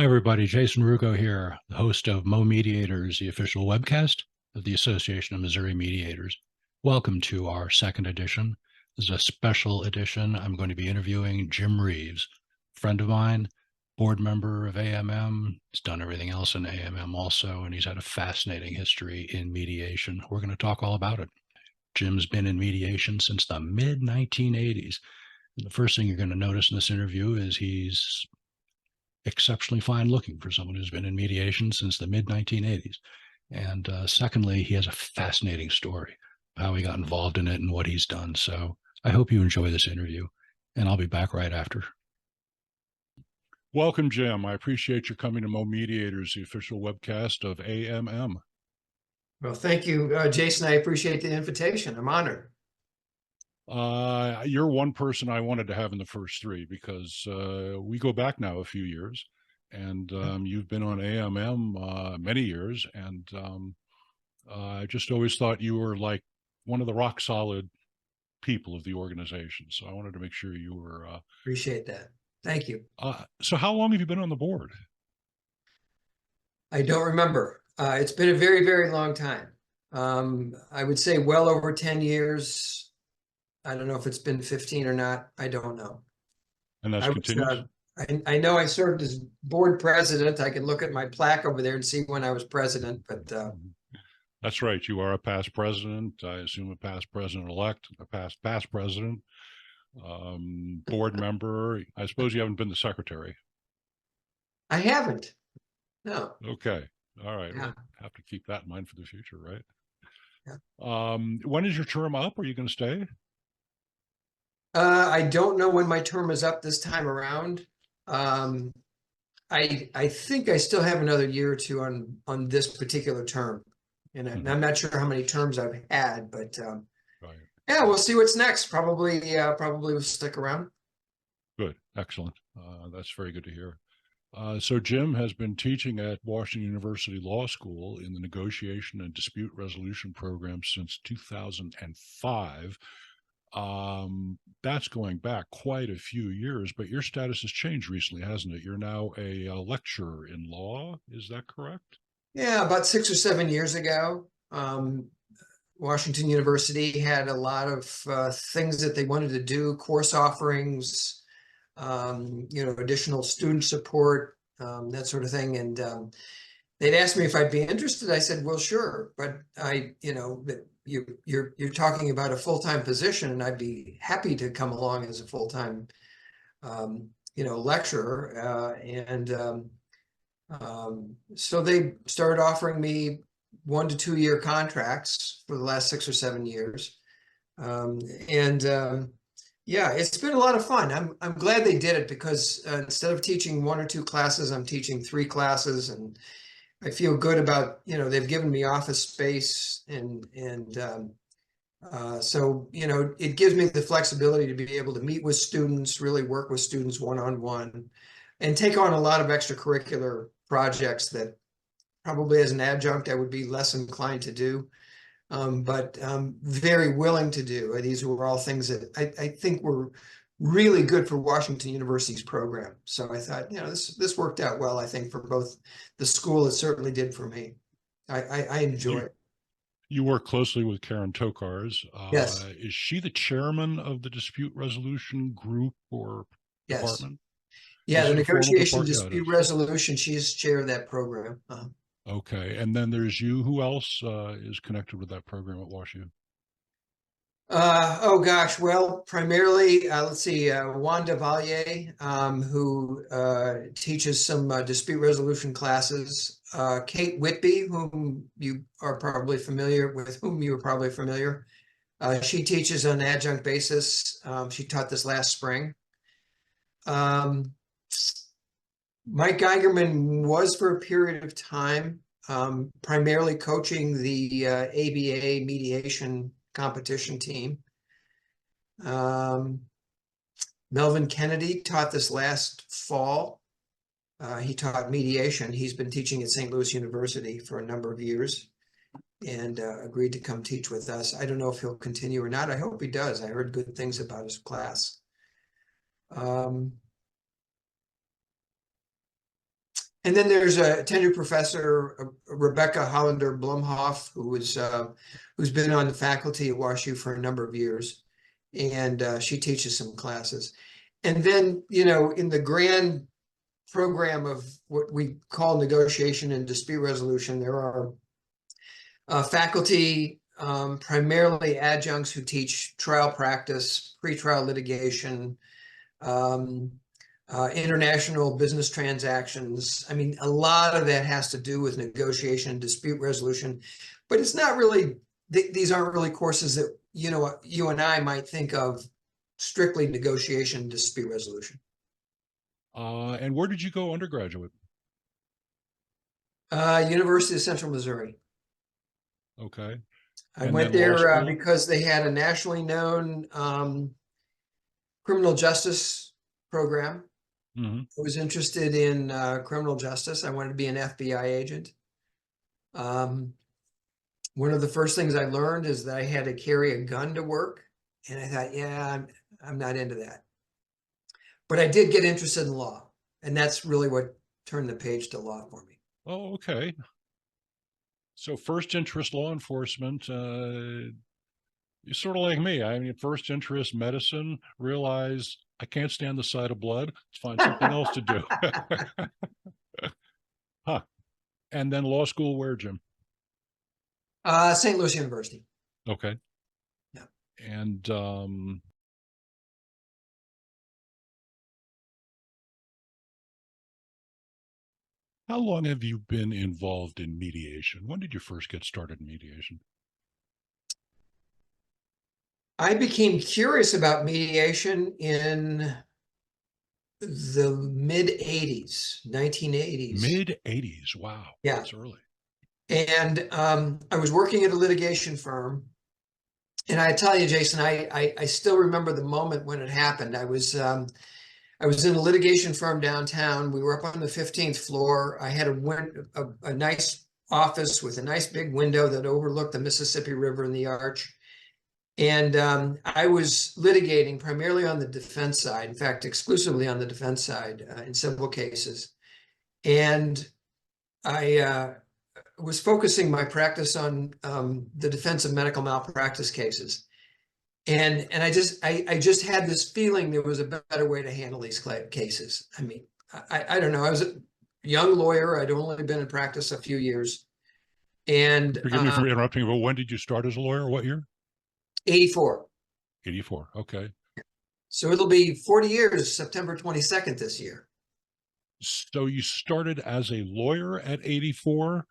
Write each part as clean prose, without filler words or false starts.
Hi, everybody. Jason Rugo here, the host of Mo Mediators, the official webcast of the Association of Missouri Mediators. Welcome to our second edition. This is a special edition. I'm going to be interviewing Jim Reeves, friend of mine, board member of AMM. He's done everything else in AMM also, and he's had a fascinating history in mediation. We're going to talk all about it. Jim's been in mediation since the mid-1980s. And the first thing you're going to notice in this interview is he's exceptionally fine looking for someone who's been in mediation since the mid-1980s. And secondly, he has a fascinating story of how he got involved in it and what he's done. So I hope you enjoy this interview, and I'll be back right after. Welcome, Jim. I appreciate you coming to Mo Mediators, the official webcast of AMM. Well, thank you, Jason. I appreciate the invitation. I'm honored. You're one person I wanted to have in the first three because we go back now a few years, and you've been on AMM many years, and I just always thought you were like one of the rock solid people of the organization. So I wanted to make sure you were. Appreciate that. Thank you. So how long have you been on the board? I don't remember. It's been a very, very long time. I would say well over 10 years. I don't know if it's been 15 or not. I don't know. And that's continuous? I know I served as board president. I can look at my plaque over there and see when I was president, but that's right. You are a past president. I assume a past president-elect, a past president, board member. I suppose you haven't been the secretary. I haven't. No. Okay. All right. Yeah. Well, have to keep that in mind for the future, right? Yeah. When is your term up? Are you going to stay? I don't know when my term is up this time around. I think I still have another year or two on this particular term, and I'm not sure how many terms I've had, but Right. yeah, we'll see what's next. Probably we'll stick around. Good. Excellent. That's very good to hear. So Jim has been teaching at Washington University Law School in the negotiation and dispute resolution program since 2005. That's going back quite a few years, but your status has changed recently, hasn't it? You're now a lecturer in law. Is that correct? Yeah, about 6 or 7 years ago, Washington University had a lot of things that they wanted to do, course offerings, additional student support, that sort of thing. And they'd asked me if I'd be interested. I said, well, sure. But you're talking about a full-time position, and I'd be happy to come along as a full-time, lecturer. So they started offering me 1 to 2 year contracts for the last 6 or 7 years. Yeah, it's been a lot of fun. I'm glad they did it because instead of teaching 1 or 2 classes, I'm teaching 3 classes, and I feel good about, they've given me office space, and so, it gives me the flexibility to be able to meet with students, really work with students one-on-one, and take on a lot of extracurricular projects that probably as an adjunct I would be less inclined to do. But very willing to do. These were all things that I think were really good for Washington University's program. So I thought, this worked out well, I think, for both the school. It certainly did for me. I enjoy it. You work closely with Karen Tokars. Yes. Is she the chairman of the dispute resolution group or department? Yeah, the negotiation dispute resolution. She's chair of that program. Okay, and then there's you. Who else is connected with that program at WashU? Oh gosh, well, primarily, let's see, Wanda Valier, who teaches some dispute resolution classes. Kate Whitby, whom you are probably familiar with, she teaches on an adjunct basis. She taught this last spring. Mike Geigerman was for a period of time primarily coaching the ABA mediation competition team. Melvin Kennedy taught this last fall. He taught mediation. He's been teaching at St. Louis University for a number of years and agreed to come teach with us. I don't know if he'll continue or not. I hope he does. I heard good things about his class. And then there's a tenured professor, Rebecca Hollander Blumhoff, who's been on the faculty at WashU for a number of years, and she teaches some classes. And then, in the grand program of what we call negotiation and dispute resolution, there are faculty, primarily adjuncts, who teach trial practice, pretrial litigation, international business transactions. I mean, a lot of that has to do with negotiation and dispute resolution, but it's not really, these aren't really courses that, you and I might think of strictly negotiation and dispute resolution. And where did you go undergraduate? University of Central Missouri. Okay. I And went then law there school? because they had a nationally known criminal justice program. Mhm. I was interested in criminal justice. I wanted to be an FBI agent. One of the first things I learned is that I had to carry a gun to work. And I thought, yeah, I'm not into that. But I did get interested in law. And that's really what turned the page to law for me. Oh, okay. So first interest law enforcement, you're sort of like me. I mean, first interest medicine, realize I can't stand the sight of blood. Let's find something else to do. Huh. And then law school where, Jim? St. Louis University. Okay. Yeah. And how long have you been involved in mediation? When did you first get started in mediation? I became curious about mediation in the mid 80s, 1980s. Mid 80s. Wow. Yeah. That's early. And I was working at a litigation firm. And I tell you, Jason, I still remember the moment when it happened. I was in a litigation firm downtown. We were up on the 15th floor. I had a nice office with a nice big window that overlooked the Mississippi River and the Arch. And I was litigating primarily on the defense side, in fact, exclusively on the defense side in civil cases. And I was focusing my practice on the defense of medical malpractice cases. And I just had this feeling there was a better way to handle these cases. I mean, I don't know. I was a young lawyer. I'd only been in practice a few years. And Forgive me for interrupting, but when did you start as a lawyer? What year? 84. 84. Okay. So it'll be 40 years, September 22nd this year. So you started as a lawyer at 84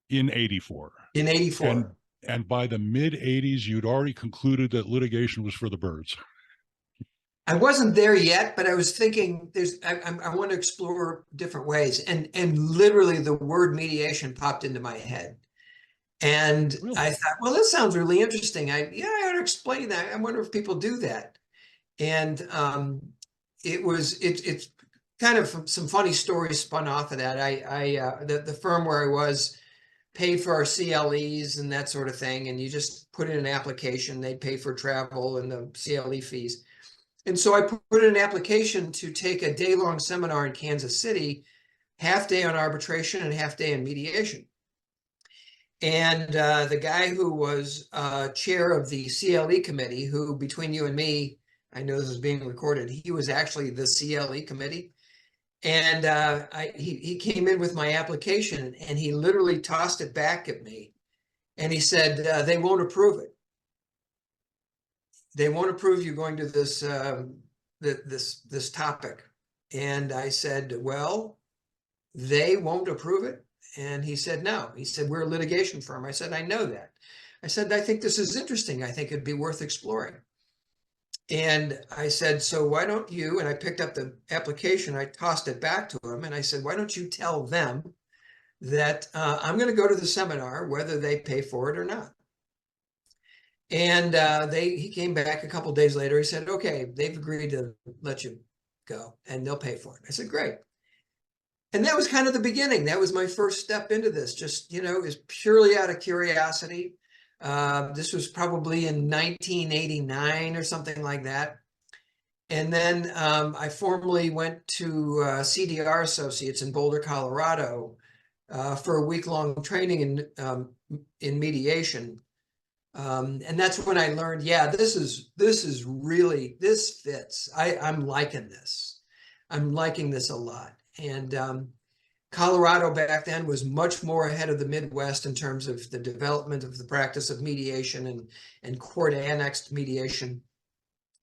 in 84. In 84. And by the mid 80s, you'd already concluded that litigation was for the birds. I wasn't there yet, but I was thinking I want to explore different ways. And literally the word mediation popped into my head. And Really? I thought, well, that sounds really interesting. I ought to explain that. I wonder if people do that. And it's kind of some funny stories spun off of that. The firm where I was paid for our CLEs and that sort of thing. And you just put in an application, they pay for travel and the CLE fees. And so I put in an application to take a day-long seminar in Kansas City, half day on arbitration and half day in mediation. And the guy who was chair of the CLE committee, who between you and me, I know this is being recorded, he was actually the CLE committee. And he came in with my application and he literally tossed it back at me. And he said, they won't approve it. They won't approve you going to this this topic. And I said, well, they won't approve it. And he said, no. He said, we're a litigation firm. I said, I know that. I said, I think this is interesting. I think it'd be worth exploring. And I said, so why don't you, and I picked up the application, I tossed it back to him, and I said, why don't you tell them that I'm going to go to the seminar, whether they pay for it or not. And he came back a couple of days later. He said, okay, they've agreed to let you go and they'll pay for it. I said, great. And that was kind of the beginning. That was my first step into this, just, it was purely out of curiosity. This was probably in 1989 or something like that. And then I formally went to CDR Associates in Boulder, Colorado, for a week-long training in mediation. And that's when I learned, yeah, this is really, this fits. I'm liking this. I'm liking this a lot. And Colorado back then was much more ahead of the Midwest in terms of the development of the practice of mediation and court annexed mediation.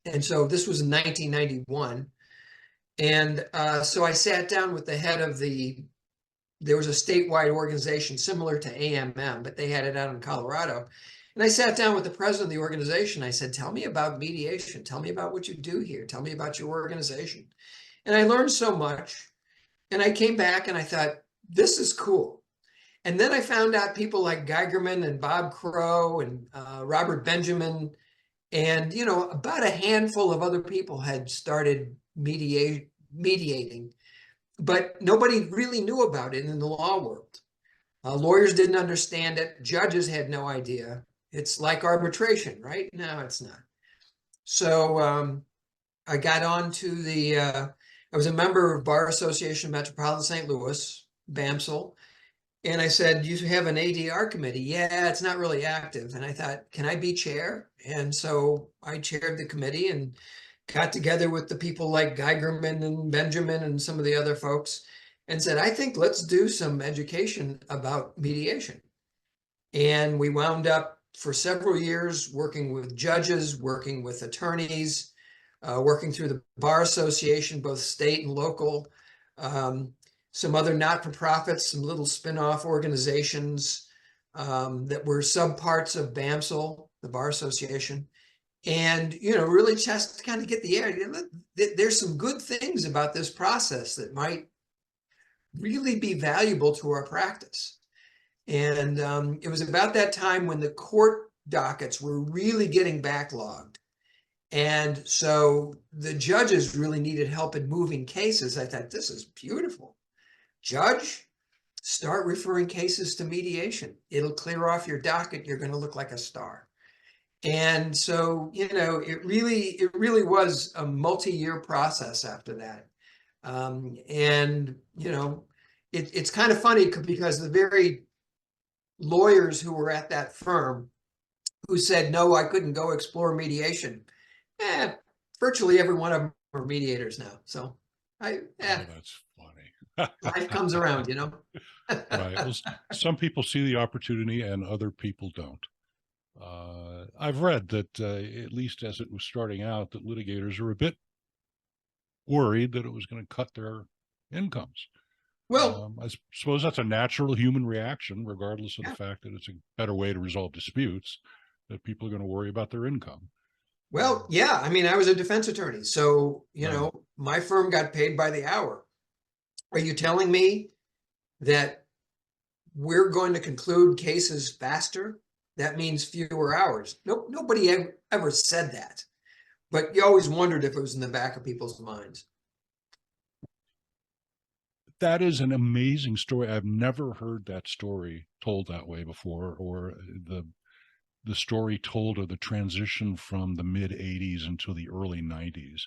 And so this was in 1991. And so I sat down with the head of there was a statewide organization similar to AMM, but they had it out in Colorado. And I sat down with the president of the organization. I said, tell me about mediation. Tell me about what you do here. Tell me about your organization. And I learned so much. And I came back and I thought, this is cool. And then I found out people like Geigerman and Bob Crow and Robert Benjamin and, about a handful of other people had started mediating, but nobody really knew about it in the law world. Lawyers didn't understand it. Judges had no idea. It's like arbitration, right? No, it's not. So I got on to I was a member of Bar Association Metropolitan St. Louis, BAMSL. And I said, you have an ADR committee. Yeah, it's not really active. And I thought, can I be chair? And so I chaired the committee and got together with the people like Geigerman and Benjamin and some of the other folks and said, I think let's do some education about mediation. And we wound up for several years working with judges, working with attorneys, working through the Bar Association, both state and local, some other not-for-profits, some little spin-off organizations that were subparts of BAMSL, the Bar Association. And, really just to kind of get the idea, there's some good things about this process that might really be valuable to our practice. And it was about that time when the court dockets were really getting backlogged. And so the judges really needed help in moving cases. I thought, this is beautiful. Judge, start referring cases to mediation. It'll clear off your docket. You're going to look like a star. And so, it really was a multi-year process after that. It's kind of funny because the very lawyers who were at that firm who said, no, I couldn't go explore mediation, virtually every one of them are mediators now. So Oh, that's funny. life comes around, Right. Well, some people see the opportunity and other people don't. I've read that, at least as it was starting out, that litigators are a bit worried that it was going to cut their incomes. Well, I suppose that's a natural human reaction, regardless of the fact that it's a better way to resolve disputes, that people are going to worry about their income. well, yeah. I mean, I was a defense attorney, so, my firm got paid by the hour. Are you telling me that we're going to conclude cases faster? That means fewer hours. Nope, nobody ever said that. But you always wondered if it was in the back of people's minds. That is an amazing story. I've never heard that story told that way before, or the story told of the transition from the mid 80s until the early 90s.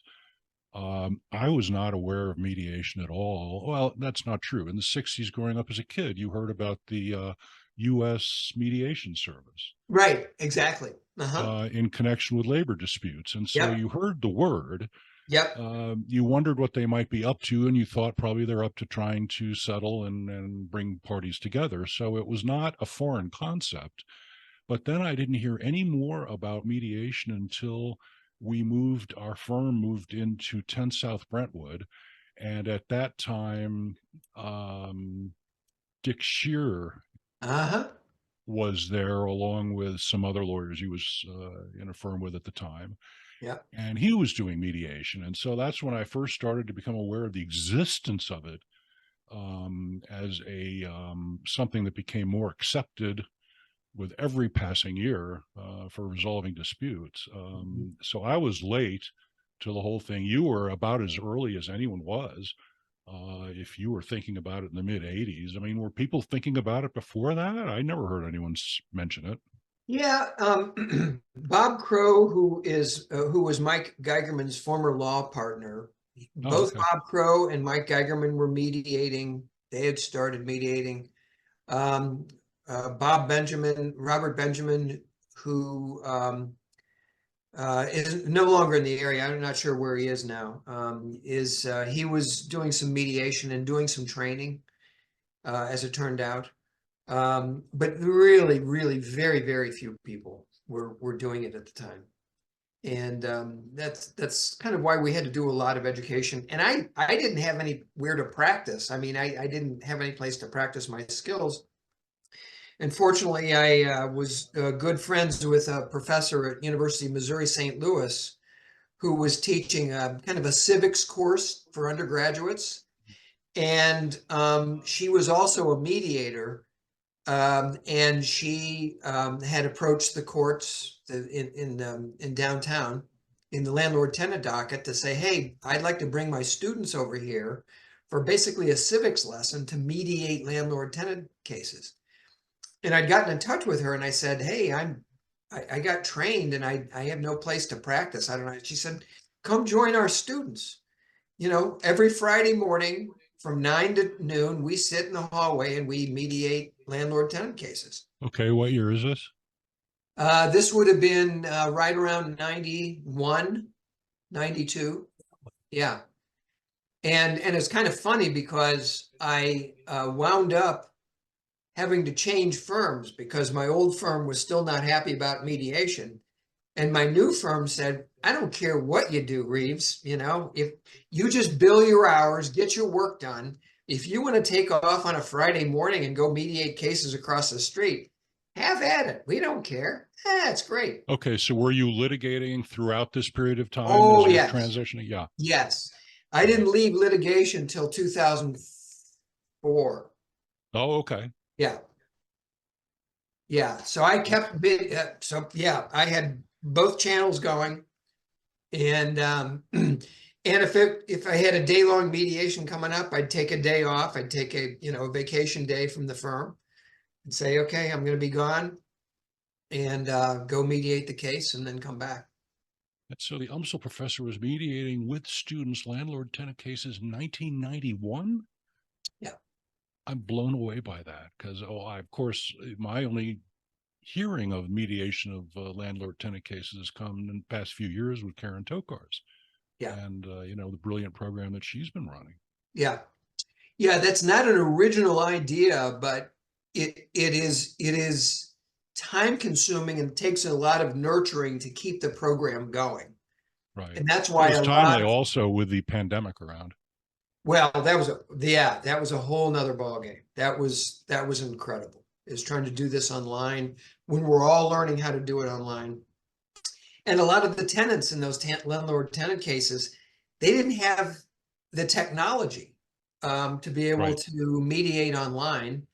I was not aware of mediation at all. Well, that's not true. In the 60s, growing up as a kid, you heard about the U.S. mediation service. Right, exactly. In connection with labor disputes. And so Yep. you heard the word. Yep. You wondered what they might be up to, and you thought probably they're up to trying to settle and bring parties together. So it was not a foreign concept. But then I didn't hear any more about mediation until our firm moved into 10 South Brentwood. And at that time, Dick Shearer was there along with some other lawyers he was in a firm with at the time. Yeah. And he was doing mediation. And so that's when I first started to become aware of the existence of it as something that became more accepted with every passing year for resolving disputes. So I was late to the whole thing. You were about as early as anyone was. If you were thinking about it in the mid 80s, I mean, were people thinking about it before that? I never heard anyone mention it. Yeah, Bob Crow, who was Mike Geigerman's former law partner, Oh, both okay. Bob Crow and Mike Geigerman were mediating. They had started mediating. Um, Robert Benjamin, who is no longer in the area. I'm not sure where he is now. He was doing some mediation and doing some training, as it turned out. But really, really very, very few people were doing it at the time. And that's kind of why we had to do a lot of education. And I didn't have anywhere to practice. I mean, I didn't have any place to practice my skills. And fortunately, I was good friends with a professor at University of Missouri St. Louis who was teaching kind of a civics course for undergraduates. And she was also a mediator. And she had approached the courts in downtown in the landlord-tenant docket to say, hey, I'd like to bring my students over here for basically a civics lesson to mediate landlord-tenant cases. And I'd gotten in touch with her and I said, hey, I got trained and I have no place to practice. I don't know. She said, come join our students. You know, every Friday morning from 9 to noon, we sit in the hallway and we mediate landlord-tenant cases. Okay, what year is this? This would have been right around 91, 92. Yeah. And it's kind of funny because I wound up having to change firms because my old firm was still not happy about mediation. And my new firm said, I don't care what you do, Reeves, you know, if you just bill your hours, get your work done. If you want to take off on a Friday morning and go mediate cases across the street, have at it. We don't care. That's great. Okay, so were you litigating throughout this period of time as Oh, you're yes. transitioning? Yeah. Yes. I Right. didn't leave litigation until 2004. Oh, okay. Yeah. Yeah. So I kept so yeah, I had both channels going. And and if I had a day-long mediation coming up, I'd take a day off. I'd take a vacation day from the firm and say, okay, I'm going to be gone and go mediate the case and then come back. And so the UMSL professor was mediating with students landlord-tenant cases in 1991. Yeah. I'm blown away by that because, of course, my only hearing of mediation of landlord-tenant cases has come in the past few years with Karen Tokar's Yeah. and, the brilliant program that she's been running. Yeah. Yeah. That's not an original idea, but it is time consuming and takes a lot of nurturing to keep the program going. Right. And that's It why was a lot timely of also with the pandemic around. Well, that was a whole nother ballgame. That was incredible. Is trying to do this online when we're all learning how to do it online. And a lot of the tenants in those landlord tenant cases, they didn't have the technology to be able Right. to mediate online.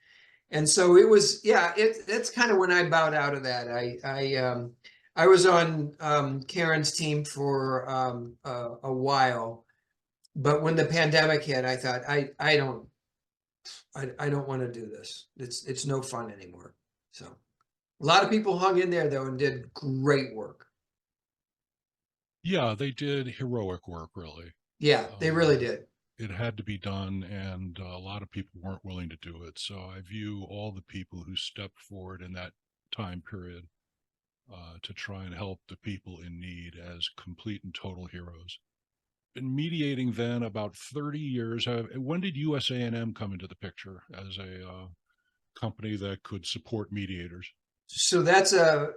And so it was, yeah, that's kind of when I bowed out of that. I was on Karen's team for a while, but when the pandemic hit, I thought I don't want to do this. It's no fun anymore. So a lot of people hung in there though and did great work. Yeah, they did heroic work, really. Yeah, they really Um, did. it had to be done, and a lot of people weren't willing to do it. So I view all the people who stepped forward in that time period to try and help the people in need as complete and total heroes. Been mediating then about 30 years. When did USANM come into the picture as a company that could support mediators? So that's a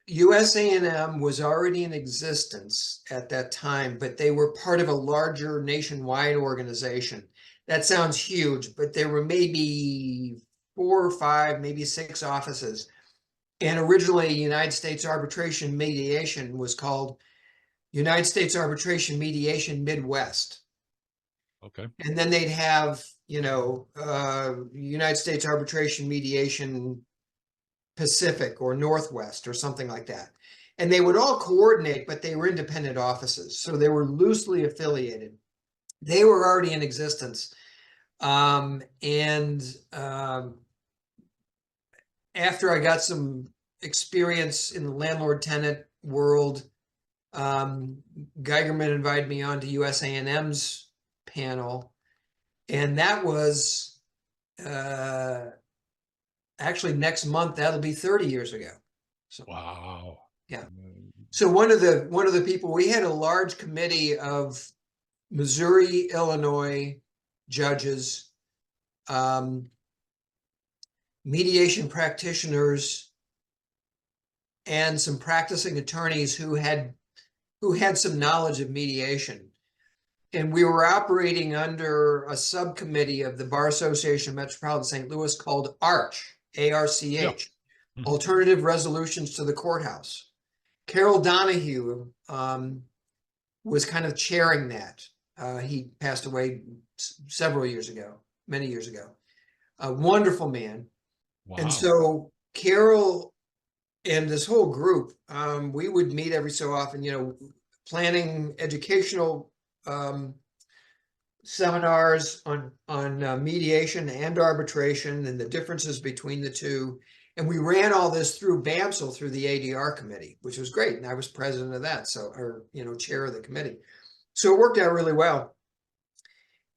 USAM was already in existence at that time, but they were part of a larger nationwide organization. That sounds huge, but there were maybe 4 or 5, maybe 6 offices. And originally, United States Arbitration Mediation was called United States Arbitration Mediation Midwest. Okay. And then they'd have, United States Arbitration Mediation Pacific or Northwest or something like that. And they would all coordinate, but they were independent offices. So they were loosely affiliated. They were already in existence. And after I got some experience in the landlord-tenant world. Geigerman invited me on to USANM's panel, and that was actually next month. That'll be 30 years ago. So Wow. yeah. So one of the people, we had a large committee of Missouri, Illinois judges, mediation practitioners, and some practicing attorneys who had some knowledge of mediation. And we were operating under a subcommittee of the Bar Association of Metropolitan St. Louis called ARCH, A-R-C-H, Yeah. Mm-hmm. Alternative Resolutions to the Courthouse. Carol Donahue was kind of chairing that. He passed away several years ago, many years ago. A wonderful man. Wow. And so Carol and this whole group, we would meet every so often, you know, planning educational seminars on mediation and arbitration and the differences between the two. And we ran all this through BAMSL, through the ADR committee, which was great. And I was president of that, so, or, you know, chair of the committee. So it worked out really well.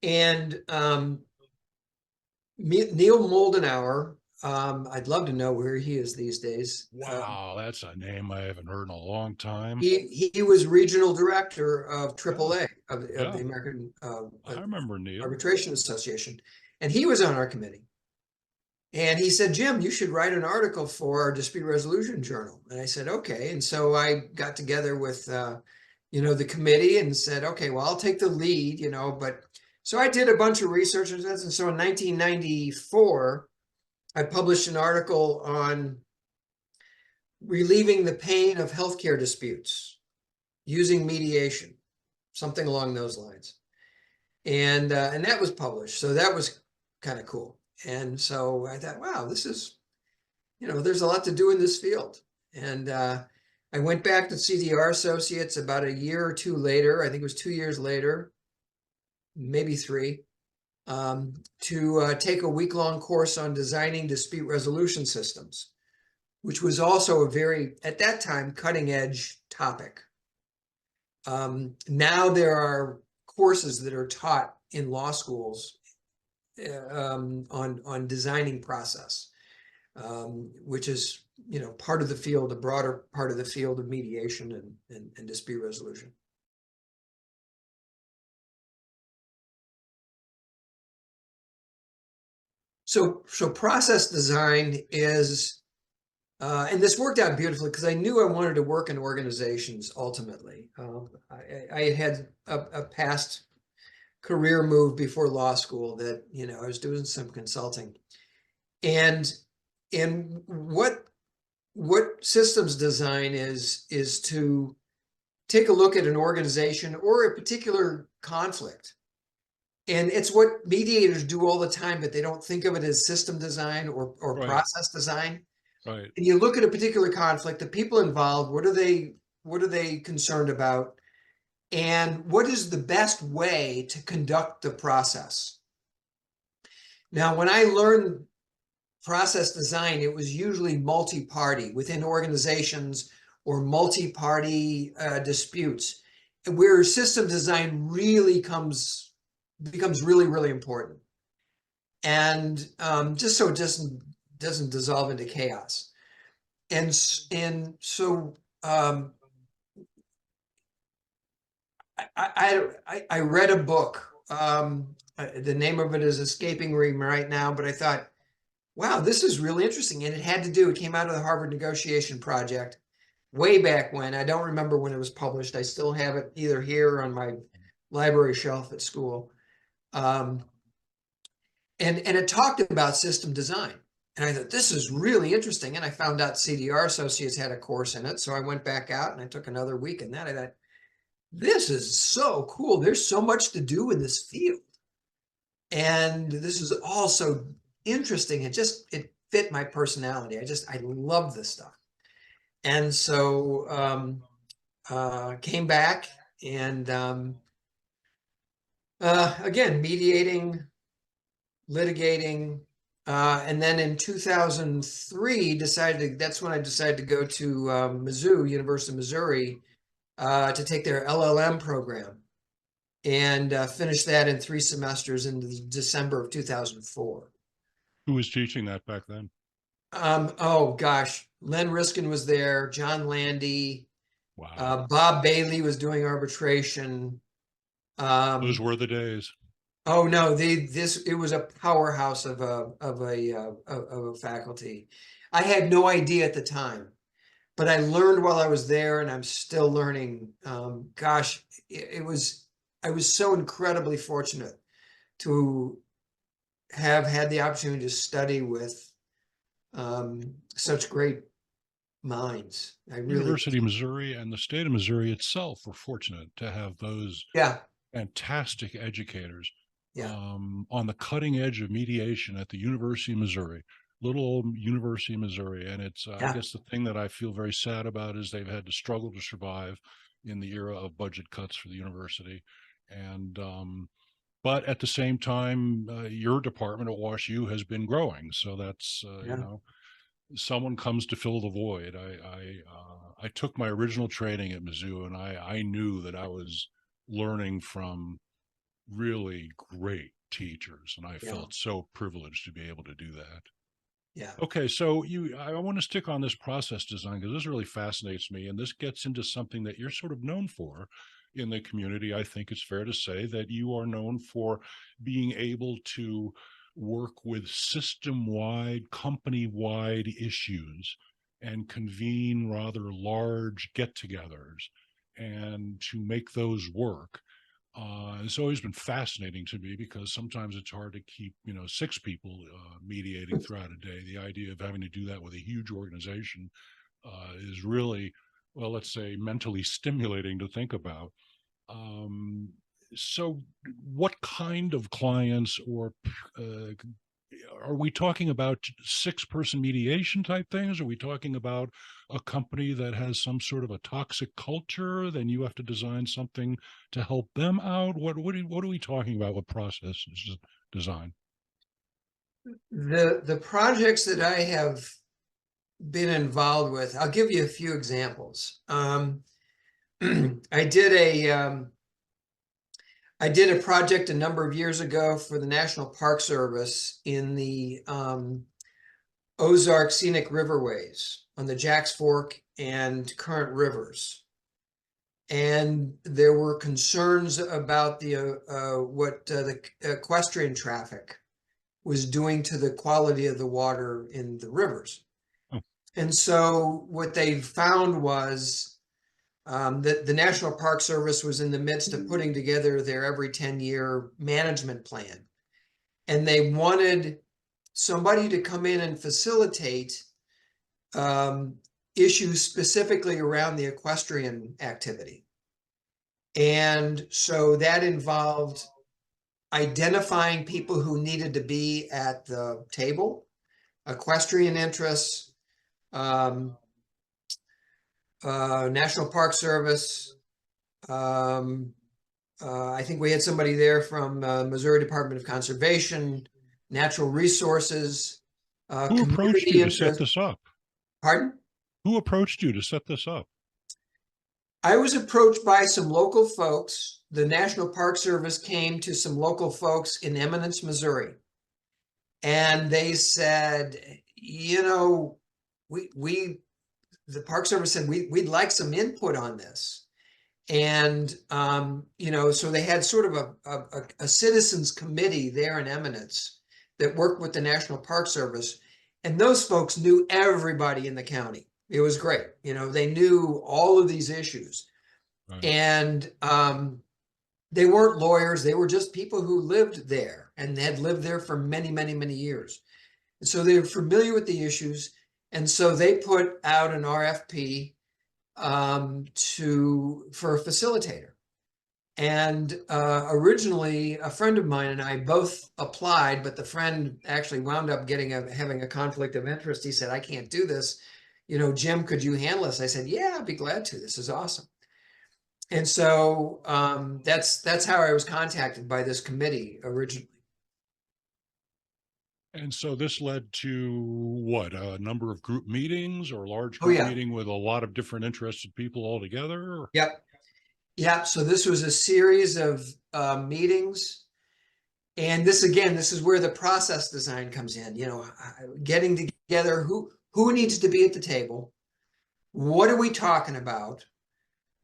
And Neil Moldenauer, I'd love to know where he is these days. Wow, that's a name I haven't heard in a long time. He was regional director of AAA, of Yeah. the American I remember Neil. Arbitration Association, and he was on our committee. And he said, Jim, you should write an article for our dispute resolution journal. And I said, okay. And so I got together with, you know, the committee and said, okay, well, I'll take the lead, you know, but so I did a bunch of research on this. And so in 1994, I published an article on relieving the pain of healthcare disputes using mediation, something along those lines. And that was published. So that was kind of cool. And so I thought, wow, this is, you know, there's a lot to do in this field. And I went back to CDR Associates about a year or two later. I think it was 2 years later, maybe 3, to take a week-long course on designing dispute resolution systems, which was also a very, at that time, cutting-edge topic. Now there are courses that are taught in law schools on designing process, which is, you know, part of the field, a broader part of the field of mediation and dispute resolution. So process design is, and this worked out beautifully because I knew I wanted to work in organizations ultimately. I had a past career move before law school that, you know, I was doing some consulting. And what systems design is to take a look at an organization or a particular conflict. And it's what mediators do all the time, but they don't think of it as system design or Right. process design. Right. And you look at a particular conflict, the people involved, what are they concerned about? And what is the best way to conduct the process? Now, when I learned process design, it was usually multi-party within organizations or multi-party disputes, where system design really becomes really, really important. And just so it doesn't dissolve into chaos. And so I read a book. The name of it is escaping me right now, but I thought, wow, this is really interesting. And it came out of the Harvard Negotiation Project way back when. I don't remember when it was published. I still have it either here or on my library shelf at school. And it talked about system design. And I thought, this is really interesting. And I found out CDR Associates had a course in it. So I went back out and I took another week in that. I thought, this is so cool. There's so much to do in this field. And this is all so interesting. It fit my personality. I love this stuff. And so came back and again, mediating, litigating, And then in 2003, that's when I decided to go to Mizzou, University of Missouri, to take their LLM program and finish that in 3 semesters in December of 2004. Who was teaching that back then? Oh gosh, Len Riskin was there, John Landy, Wow. Bob Bailey was doing arbitration. Those Um, were the days. oh no, it was a powerhouse of a faculty. I had no idea at the time, but I learned while I was there, and I'm still learning. Gosh, I was so incredibly fortunate to have had the opportunity to study with such great minds. I really, University of Missouri and the state of Missouri itself were fortunate to have those yeah, fantastic educators yeah, on the cutting edge of mediation at the University of Missouri, little old University of Missouri. And it's, I yeah, guess, the thing that I feel very sad about is they've had to struggle to survive in the era of budget cuts for the university. And, but at the same time, your department at WashU has been growing. So that's, you yeah, know, someone comes to fill the void. I took my original training at Mizzou, and I knew that I was learning from really great teachers, and I yeah, felt so privileged to be able to do that. yeah. Okay, so I want to stick on this process design because this really fascinates me, and this gets into something that you're sort of known for in the community. I think it's fair to say that you are known for being able to work with system-wide, company-wide issues and convene rather large get-togethers and to make those work. It's always been fascinating to me because sometimes it's hard to keep, 6 people mediating throughout a day. The idea of having to do that with a huge organization is really, well, let's say, mentally stimulating to think about. Um, so, what kind of clients or uh, are we talking about 6-person mediation type things? Are we talking about a company that has some sort of a toxic culture? Then you have to design something to help them out. What are we talking about with process design? The projects that I have been involved with, I'll give you a few examples. I did a project a number of years ago for the National Park Service in the Ozark Scenic Riverways on the Jacks Fork and Current Rivers. And there were concerns about what the equestrian traffic was doing to the quality of the water in the rivers. Oh, And so what they found was that the National Park Service was in the midst of putting together their every 10-year management plan. And they wanted somebody to come in and facilitate issues specifically around the equestrian activity. And so that involved identifying people who needed to be at the table, equestrian interests, um, National Park Service. I think we had somebody there from Missouri Department of Conservation, Natural Resources, who approached community you to set interest. this up? Pardon? Who approached you to set this up? I was approached by some local folks. The National Park Service came to some local folks in Eminence, Missouri, and they said, the Park Service said we'd like some input on this. And so they had sort of a citizens committee there in Eminence that worked with the National Park Service, and those folks knew everybody in the county. It was great. They knew all of these issues, Right. and they weren't lawyers. They were just people who lived there and had lived there for many, many, many years. And so they were familiar with the issues, and so they put out an RFP for a facilitator. And originally, a friend of mine and I both applied, but the friend actually wound up having a conflict of interest. He said, "I can't do this. Jim, could you handle this?" I said, "Yeah, I'd be glad to. This is awesome." And so that's how I was contacted by this committee originally. And so this led to what, a number of group meetings or a large Oh, group yeah. meeting with a lot of different interested people all together? Yep. Yep. So this was a series of meetings. And this, again, this is where the process design comes in, getting together who needs to be at the table. What are we talking about?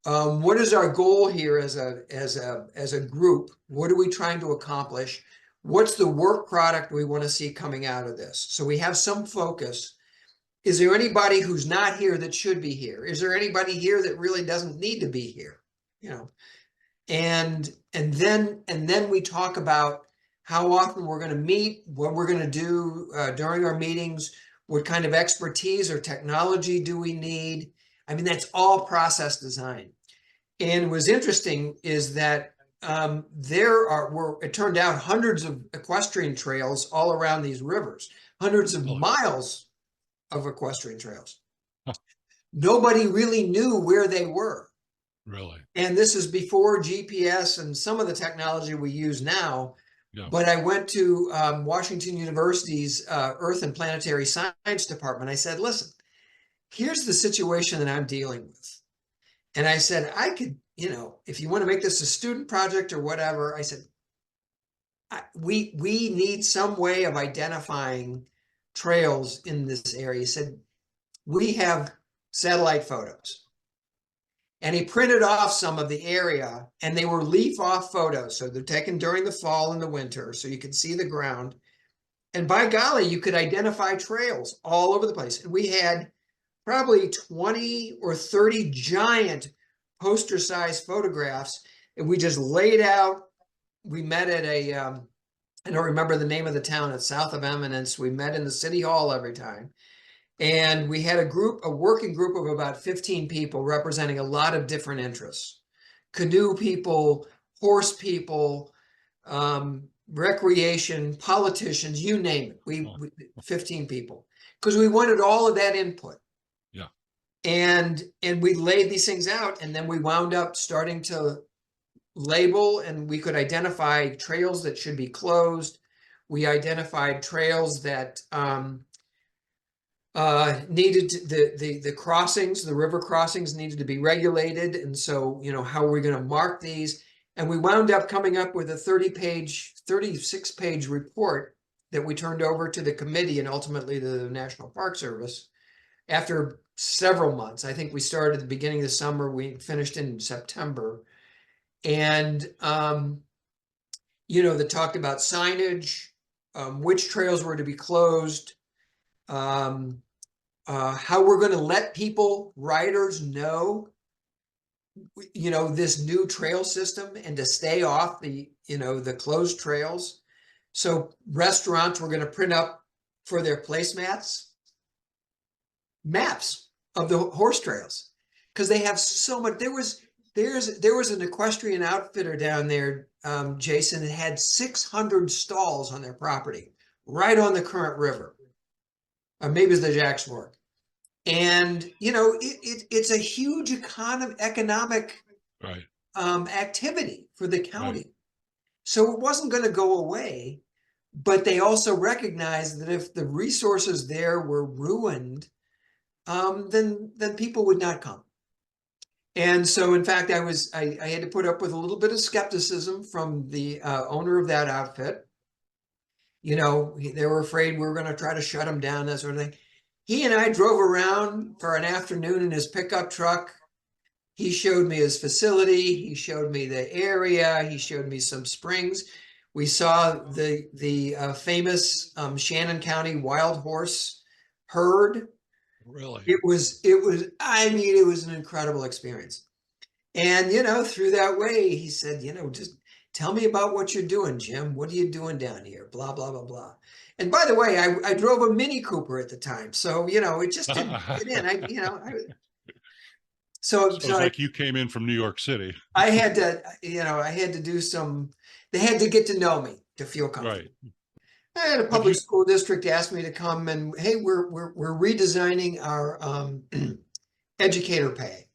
What is our goal here as a group? What are we trying to accomplish? What's the work product we want to see coming out of this? So we have some focus. Is there anybody who's not here that should be here? Is there anybody here that really doesn't need to be here? And then we talk about how often we're going to meet, what we're going to do during our meetings, what kind of expertise or technology do we need? I mean, that's all process design. And what's interesting is that it turned out hundreds of equestrian trails all around these rivers, hundreds of Really? miles of equestrian trails. Huh, Nobody really knew where they were. really? And this is before GPS and some of the technology we use now. Yeah. But I went to Washington University's Earth and Planetary Science Department. I said, listen, here's the situation that I'm dealing with. And I said, I could, if you want to make this a student project or whatever, I said, we need some way of identifying trails in this area. He said, we have satellite photos. And he printed off some of the area, and they were leaf off photos. So they're taken during the fall and the winter, so you could see the ground. And by golly, you could identify trails all over the place. And we had probably 20 or 30 giant poster-sized photographs, and we just laid out. We met at I don't remember the name of the town, it's south of Eminence. We met in the city hall every time. And we had a working group of about 15 people representing a lot of different interests. Canoe people, horse people, recreation, politicians, you name it. We 15 people, because we wanted all of that input. Yeah. And we laid these things out, and then we wound up starting to label, and we could identify trails that should be closed. We identified trails that needed the crossings, the river crossings needed to be regulated. And so, how are we going to mark these? And we wound up coming up with a 36-page report that we turned over to the committee and ultimately to the National Park Service after several months. I think we started at the beginning of the summer, we finished in September. And, that talked about signage, which trails were to be closed, how we're going to let riders know, this new trail system and to stay off the closed trails. So restaurants were going to print up for their placemats maps of the horse trails, because they have so much. There was an equestrian outfitter down there, Jason, that had 600 stalls on their property, right on the current river. Maybe it's the Jacques Fork. And, it's a huge economic Right. activity for the county. Right. So it wasn't going to go away, but they also recognized that if the resources there were ruined, then people would not come. And so, in fact, I had to put up with a little bit of skepticism from the owner of that outfit. They were afraid we were going to try to shut him down, that sort of thing. He and I drove around for an afternoon in his pickup truck. He showed me his facility. He showed me the area. He showed me some springs. We saw the famous Shannon County wild horse herd. Really? It was an incredible experience. And, through that way, he said, just tell me about what you're doing, Jim. What are you doing down here? Blah, blah, blah, blah. And by the way, I drove a Mini Cooper at the time. So, it just didn't fit in. So it's like you came in from New York City. I had to do they had to get to know me to feel comfortable. Right. I had a public school district ask me to come and, hey, we're redesigning our educator pay.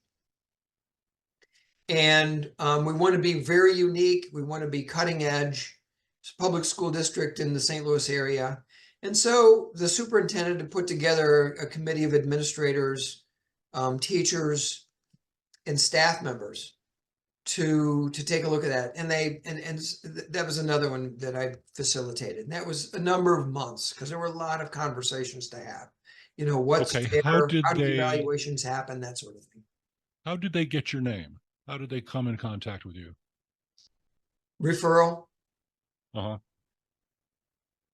And we want to be very unique. We want to be cutting edge. It's a public school district in the St. Louis area. And so the superintendent had put together a committee of administrators, teachers, and staff members to take a look at that. And that was another one that I facilitated. And that was a number of months because there were a lot of conversations to have. You know, what's Okay, fair, how did how do they evaluations happen, that sort of thing. get your name? How did they come in contact with you? Referral. Uh-huh.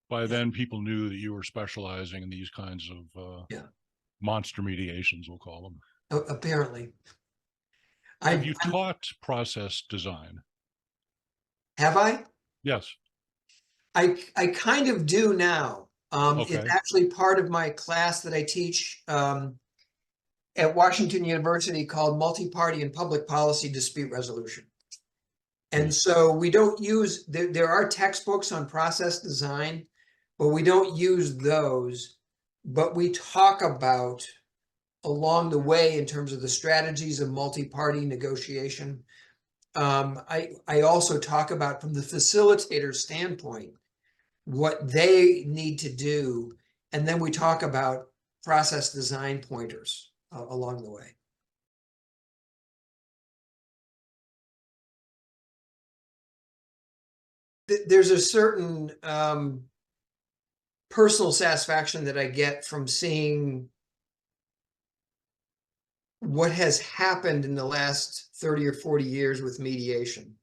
By Yeah. then, people knew that you were specializing in these kinds of Yeah. monster mediations, we'll call them. Apparently. Have you taught process design? Have I? Yes. I kind of do now. It's Okay. actually part of my class that I teach at Washington University called Multi-Party and Public Policy Dispute Resolution. And so we don't use, there are textbooks on process design, but we don't use those. But we talk about along the way in terms of the strategies of multi-party negotiation. I also talk about from the facilitator standpoint, what they need to do. And then we talk about process design pointers along the way. There's a certain personal satisfaction that I get from seeing what has happened in the last 30 or 40 years with mediation.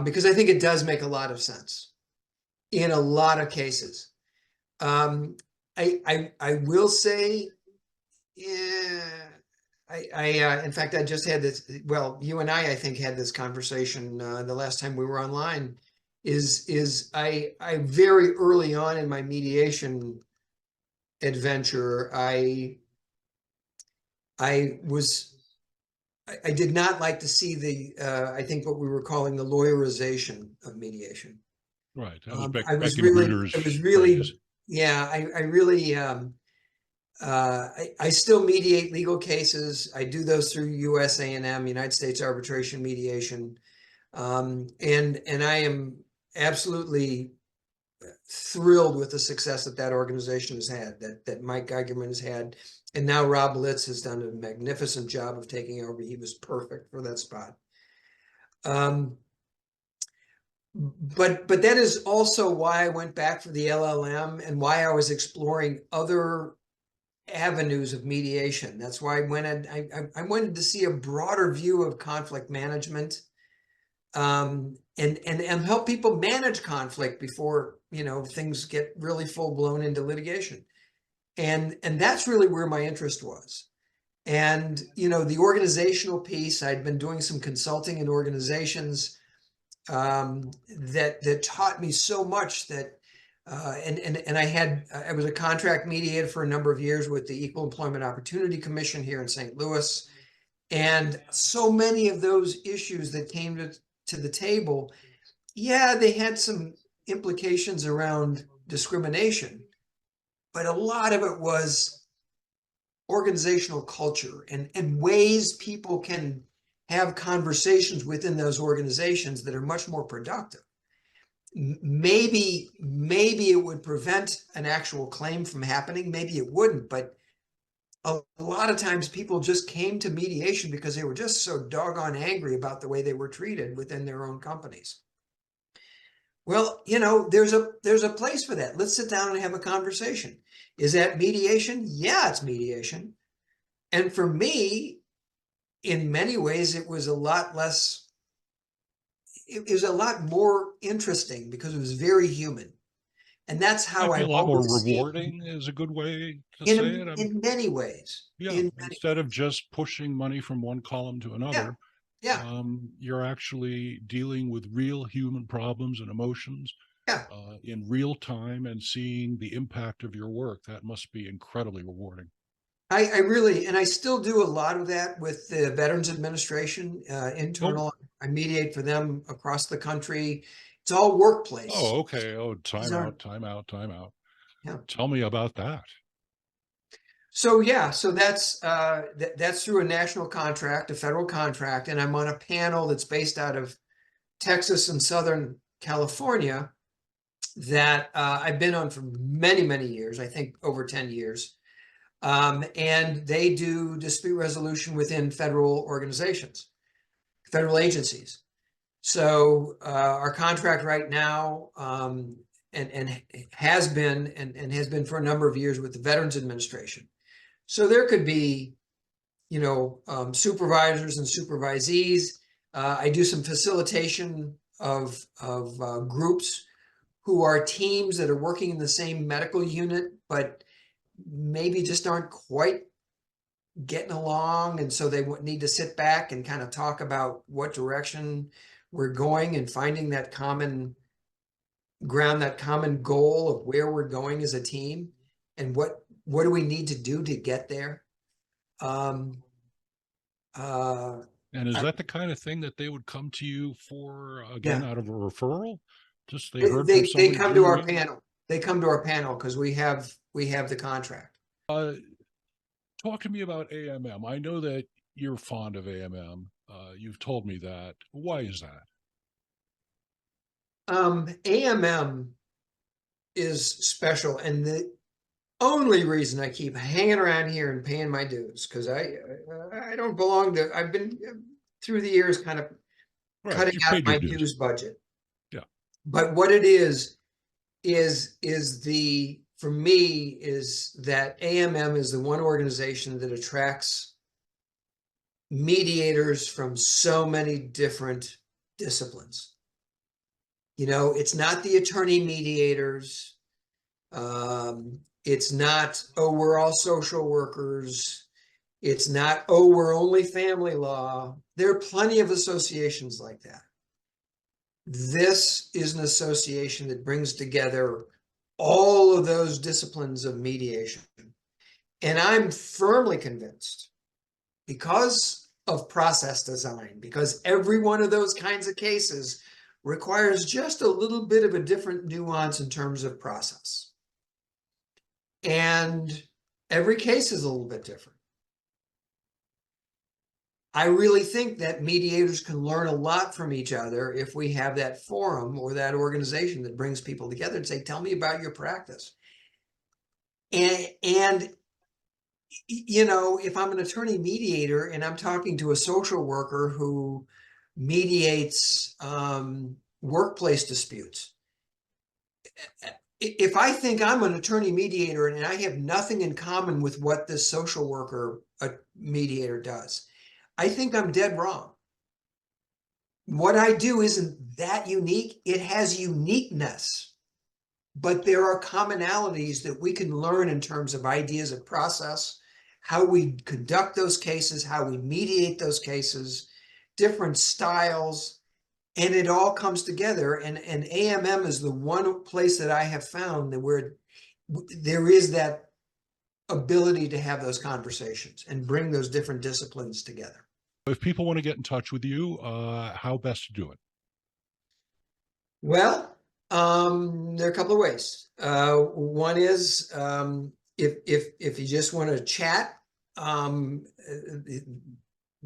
Because I think it does make a lot of sense in a lot of cases. I will say, yeah, in fact, I just had this, well, you and I think, had this conversation the last time we were online, is I very early on in my mediation adventure, I did not like to see the, I think what we were calling the lawyerization of mediation. Right. That was I was Becky really, Magruder's it was really, phrase. yeah, I really, I still mediate legal cases. I do those through US AMM, United States Arbitration Mediation. And I am absolutely thrilled with the success that that organization has had, that Mike Geigerman has had. And now Rob Litz has done a magnificent job of taking over. He was perfect for that spot. But that is also why I went back for the LLM and why I was exploring other avenues of mediation. That's why I wanted to see a broader view of conflict management, and help people manage conflict before, you know, things get really full blown into litigation. And that's really where my interest was. And, you know, the organizational piece, I'd been doing some consulting in organizations that taught me so much that, and I was a contract mediator for a number of years with the Equal Employment Opportunity Commission here in St. Louis. And so many of those issues that came to the table, yeah, they had some implications around discrimination, but a lot of it was organizational culture and ways people can have conversations within those organizations that are much more productive. Maybe it would prevent an actual claim from happening. Maybe it wouldn't, but a lot of times people just came to mediation because they were just so doggone angry about the way they were treated within their own companies. Well, you know, there's a place for that. Let's sit down and have a conversation. Is that mediation? Yeah, it's mediation. And for me, in many ways, it was a lot less, it was a lot more interesting because it was very human. And that's how Might be a I've lot more always seen rewarding is a good way to say it. in many ways. Yeah, In many instead of ways. just pushing money from one column to Yeah, another, yeah, you're actually dealing with real human problems and emotions yeah. in real time and seeing the impact of your work. That must be incredibly rewarding. I really, and I still do a lot of that with the Veterans Administration, Oh, internal. I mediate for them across the country. It's all workplace. okay. Oh, These time aren't, out, time out, time out. yeah. Tell me about that. So yeah, so that's through a national contract, a federal contract, and I'm on a panel that's based out of Texas and Southern California. that I've been on for many, many years, I think over 10 years. And they do dispute resolution within federal organizations, federal agencies. So our contract right now and has been and has been for a number of years with the Veterans Administration. So there could be, supervisors and supervisees. I do some facilitation of groups who are teams that are working in the same medical unit, but maybe just aren't quite getting along. And so they need to sit back and kind of talk about what direction we're going and finding that common ground, that common goal of where we're going as a team and what do we need to do to get there. And is that the kind of thing that they would come to you for, again, Yeah. out of a referral? Just they They, heard they, from somebody. they come to Jim our Reeves? panel. They come to our panel because we have the contract. Talk to me about AMM. I know that you're fond of AMM. You've told me that. Why is that? AMM is special, and the only reason I keep hanging around here and paying my dues, because I don't belong to. I've been through the years kind of Right. cutting You've out paid your my dues. dues budget. Yeah. But what it is the for me is that AMM is the one organization that attracts mediators from so many different disciplines. It's not the attorney mediators. It's not, oh, we're all social workers. It's not, oh, we're only family law. There are plenty of associations like that. This is an association that brings together all of those disciplines of mediation. And I'm firmly convinced, because of process design, because every one of those kinds of cases requires just a little bit of a different nuance in terms of process. And every case is a little bit different. I really think that mediators can learn a lot from each other if we have that forum or that organization that brings people together and say, tell me about your practice. And if I'm an attorney mediator and I'm talking to a social worker who mediates workplace disputes, if I think I'm an attorney mediator and I have nothing in common with what this social worker mediator does, I think I'm dead wrong. What I do isn't that unique. It has uniqueness, but there are commonalities that we can learn in terms of ideas of process, how we conduct those cases, how we mediate those cases, different styles, and it all comes together. And AMM is the one place that I have found that where there is that ability to have those conversations and bring those different disciplines together. If people want to get in touch with you, how best to do it? Well, there are a couple of ways. One is if you just want to chat,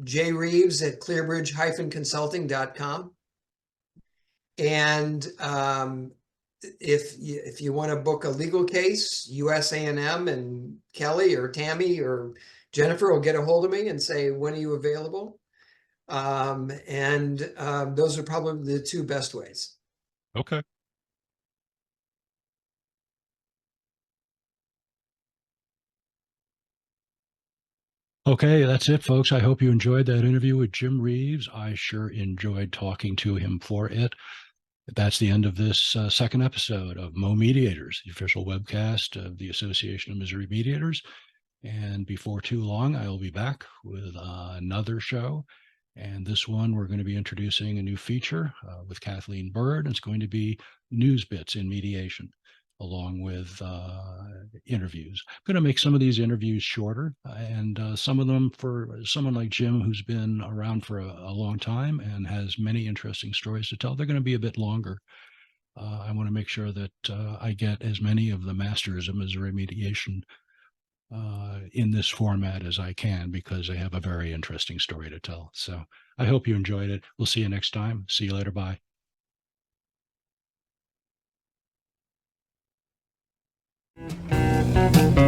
J Reeves at clearbridge-consulting.com. And if you want to book a legal case, US A&M and Kelly or Tammy or Jennifer will get a hold of me and say, when are you available? Those are probably the two best ways. Okay. Okay, that's it, folks. I hope you enjoyed that interview with Jim Reeves. I sure enjoyed talking to him for it. That's the end of this second episode of Mo Mediators, the official webcast of the Association of Missouri Mediators. And before too long, I'll be back with another show. And this one, we're going to be introducing a new feature with Kathleen Bird. It's going to be news bits in mediation, along with interviews. I'm going to make some of these interviews shorter, and some of them for someone like Jim, who's been around for a long time and has many interesting stories to tell. They're going to be a bit longer. I want to make sure that I get as many of the masters of Missouri mediation in this format as I can, because they have a very interesting story to tell. So I hope you enjoyed it. We'll see you next time. See you later. Bye. you.